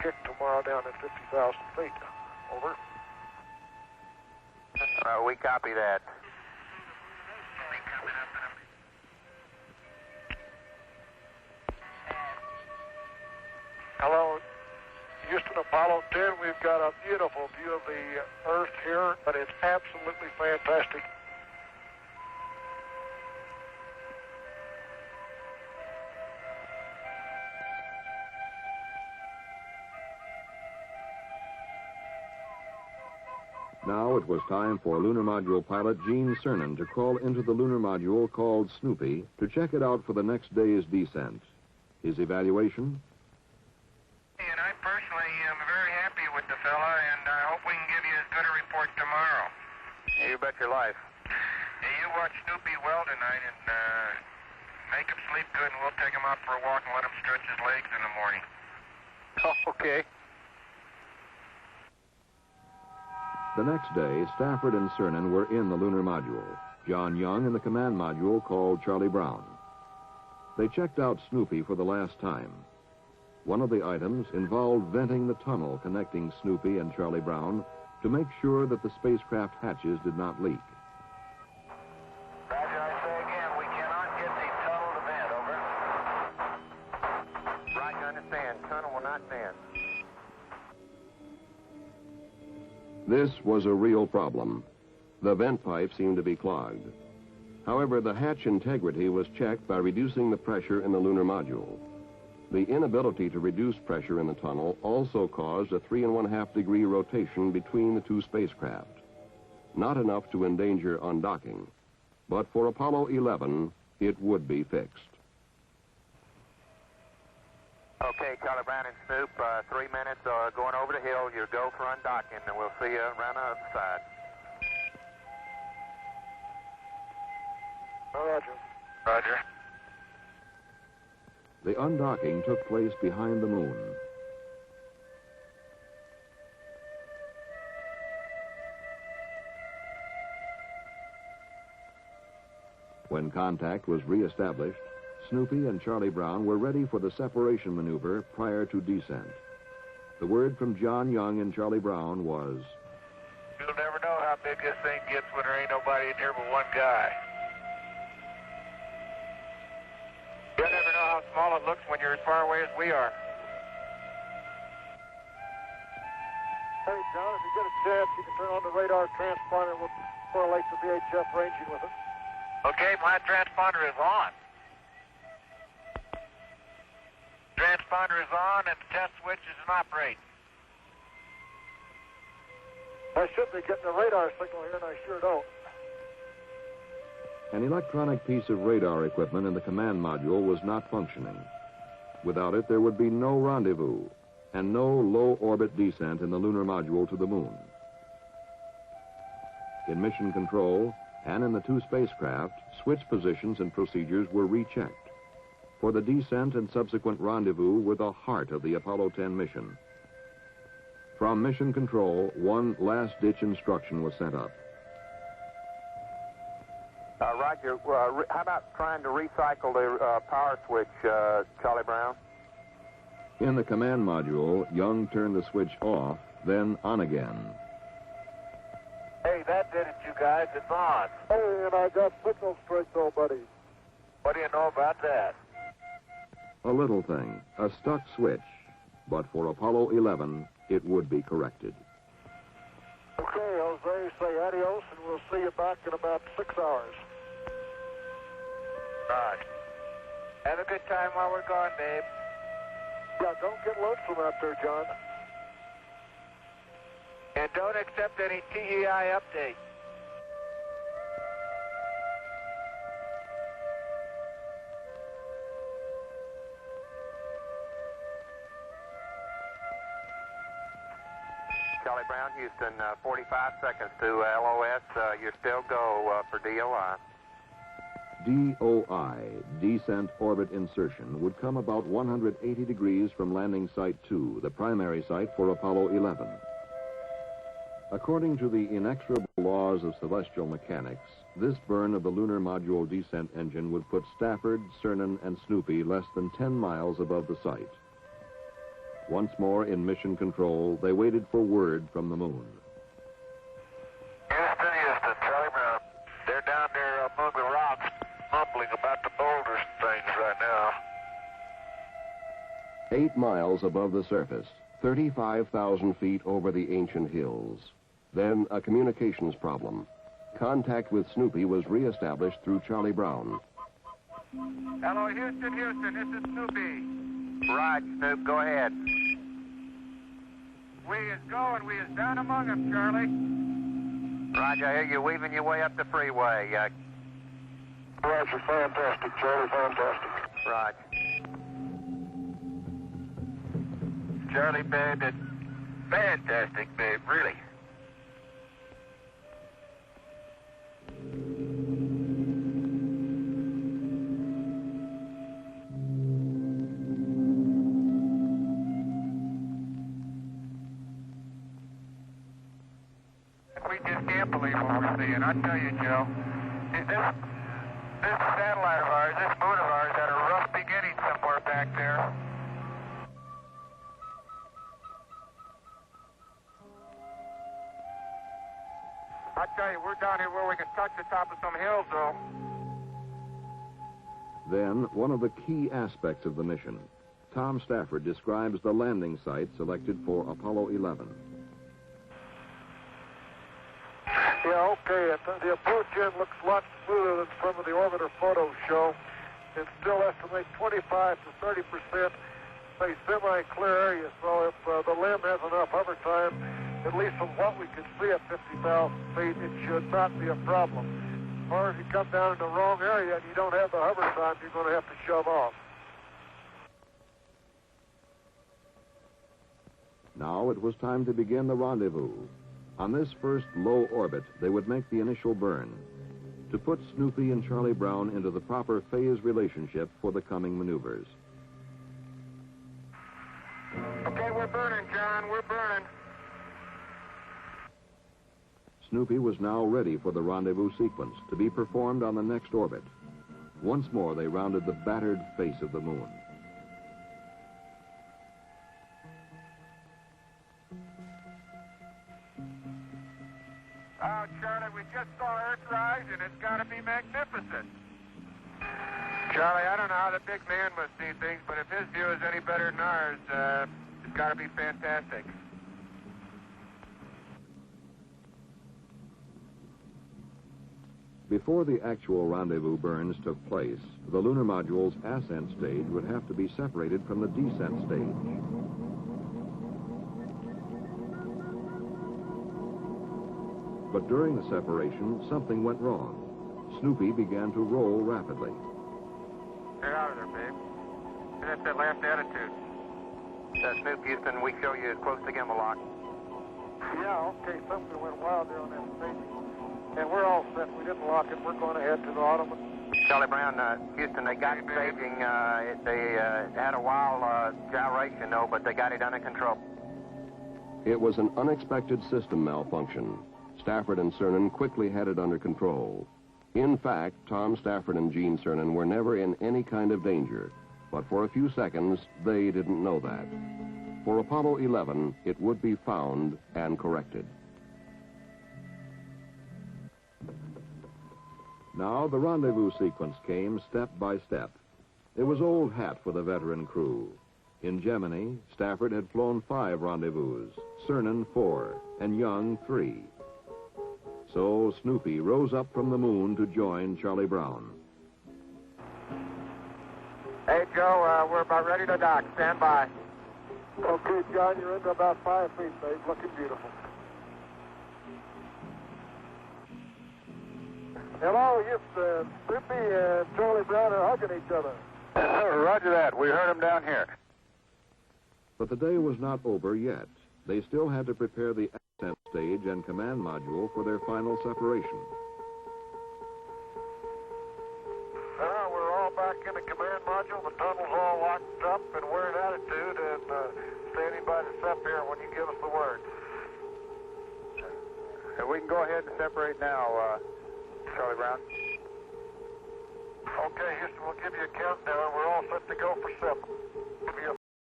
kick tomorrow down at 50,000 feet. Over. We copy that. Hello, Houston, Apollo 10. We've got a beautiful view of the Earth here, but it's absolutely fantastic. Now it was time for Lunar Module pilot Gene Cernan to crawl into the lunar module called Snoopy to check it out for the next day's descent. His evaluation? And I personally am very happy with the fella, and I hope we can give you as good a report tomorrow. You bet your life. Hey, you watch Snoopy well tonight and make him sleep good, and we'll take him out for a walk and let him stretch his legs in the morning. Oh, okay. The next day, Stafford and Cernan were in the lunar module, John Young in the command module called Charlie Brown. They checked out Snoopy for the last time. One of the items involved venting the tunnel connecting Snoopy and Charlie Brown to make sure that the spacecraft hatches did not leak. Roger, I say again, we cannot get the tunnel to vent, over. Roger, understand. Tunnel will not vent. This was a real problem. The vent pipe seemed to be clogged. However, the hatch integrity was checked by reducing the pressure in the lunar module. The inability to reduce pressure in the tunnel also caused a 3½ degree rotation between the two spacecraft. Not enough to endanger undocking, but for Apollo 11, it would be fixed. Okay, Charlie Brown and Snoop, 3 minutes going over the hill. You go for undocking, and we'll see you around the other side. Roger. Roger. The undocking took place behind the moon. When contact was reestablished, Snoopy and Charlie Brown were ready for the separation maneuver prior to descent. The word from John Young and Charlie Brown was, "You'll never know how big this thing gets when there ain't nobody in here but one guy. You'll never know how small it looks when you're as far away as we are." Hey, John, if you get a chance, you can turn on the radar transponder. We'll correlate the VHF ranging with it. Okay, my transponder is on. Transponder is on, and the test switch is in operate. I should be getting a radar signal here, and I sure don't. an electronic piece of radar equipment in the command module was not functioning. Without it, there would be no rendezvous and no low-orbit descent in the lunar module to the moon. In mission control and in the two spacecraft, switch positions and procedures were rechecked. For the descent and subsequent rendezvous were the heart of the Apollo 10 mission. From mission control, one last-ditch instruction was sent up. Roger, how about trying to recycle the power switch, Charlie Brown? In the command module, Young turned the switch off, then on again. Hey, that did it, you guys. It's on. Hey, and I got signal straight though, buddy. What do you know about that? A little thing, a stuck switch, but for Apollo 11, it would be corrected. Okay, Jose, say adios, and we'll see you back in about 6 hours. Right. Have a good time while we're gone, babe. Yeah, don't get lonesome out there, John. And don't accept any TEI update. Charlie Brown, Houston, 45 seconds to LOS. You're still go for DOI. DOI, Descent Orbit Insertion, would come about 180 degrees from landing site 2, the primary site for Apollo 11. According to the inexorable laws of celestial mechanics, this burn of the lunar module descent engine would put Stafford, Cernan, and Snoopy less than 10 miles above the site. Once more in mission control, they waited for word from the moon. Houston, Charlie Brown. They're down there among the rocks, mumbling about the boulders and things right now. 8 miles above the surface, 35,000 feet over the ancient hills. Then a communications problem. Contact with Snoopy was reestablished through Charlie Brown. Hello, Houston, this is Snoopy. Right, Snoop, go ahead. We is going, we is down among them, Charlie. Roger, I hear you weaving your way up the freeway. Roger, fantastic, Charlie, fantastic. Roger. Charlie, babe, it's fantastic, babe, really. We just can't believe what we're seeing. I tell you, Joe, this satellite of ours, this moon of ours, had a rough beginning somewhere back there. I tell you, we're down here where we can touch the top of some hills, though. Then, one of the key aspects of the mission. Tom Stafford describes the landing site selected for Apollo 11. Yeah, okay. The Apollo10 looks a lot smoother than some of the orbiter photos show. It still estimate 25 to 30%, say semi-clear area. So if the LEM has enough hover time, at least from what we can see at 50,000 feet, it should not be a problem. Or if you come down in the wrong area and you don't have the hover time, you're going to have to shove off. Now it was time to begin the rendezvous. On this first low orbit, they would make the initial burn to put Snoopy and Charlie Brown into the proper phase relationship for the coming maneuvers. Okay, we're burning, John, we're burning. Snoopy was now ready for the rendezvous sequence to be performed on the next orbit. Once more, they rounded the battered face of the moon. Oh, Charlie, we just saw Earthrise, and it's got to be magnificent. Charlie, I don't know how the big man must see things, but if his view is any better than ours, it's got to be fantastic. Before the actual rendezvous burns took place, the lunar module's ascent stage would have to be separated from the descent stage. But during the separation, something went wrong. Snoopy began to roll rapidly. Get out of there, babe. That's that last attitude. Snoop, Houston, we show you close to gimbal lock. Yeah, okay, something went wild there on that stage. And we're all set. We didn't lock it. We're going to head to the Ottoman. Charlie Brown, Houston, they got staging. They had a wild gyration, though, but they got it under control. It was an unexpected system malfunction. Stafford and Cernan quickly had it under control. In fact, Tom Stafford and Gene Cernan were never in any kind of danger. But for a few seconds, they didn't know that. For Apollo 11, it would be found and corrected. Now, the rendezvous sequence came step by step. It was old hat for the veteran crew. In Gemini, Stafford had flown 5 rendezvous, Cernan 4, and Young 3. So Snoopy rose up from the moon to join Charlie Brown. Hey, Joe, we're about ready to dock. Stand by. Okay, John, you're into about 5 feet, babe. Looking beautiful. Hello, yes, Snoopy and Charlie Brown are hugging each other. Roger that. We heard him down here. But the day was not over yet. They still had to prepare the ascent stage and command module for their final separation. We're all back in the command module. The tunnel's all locked up, and we're in attitude and standing by the SEP here when you give us the word. We can go ahead and separate now, Charlie Brown. Okay, Houston, we'll give you a countdown. We're all set to go for SEP. Give you a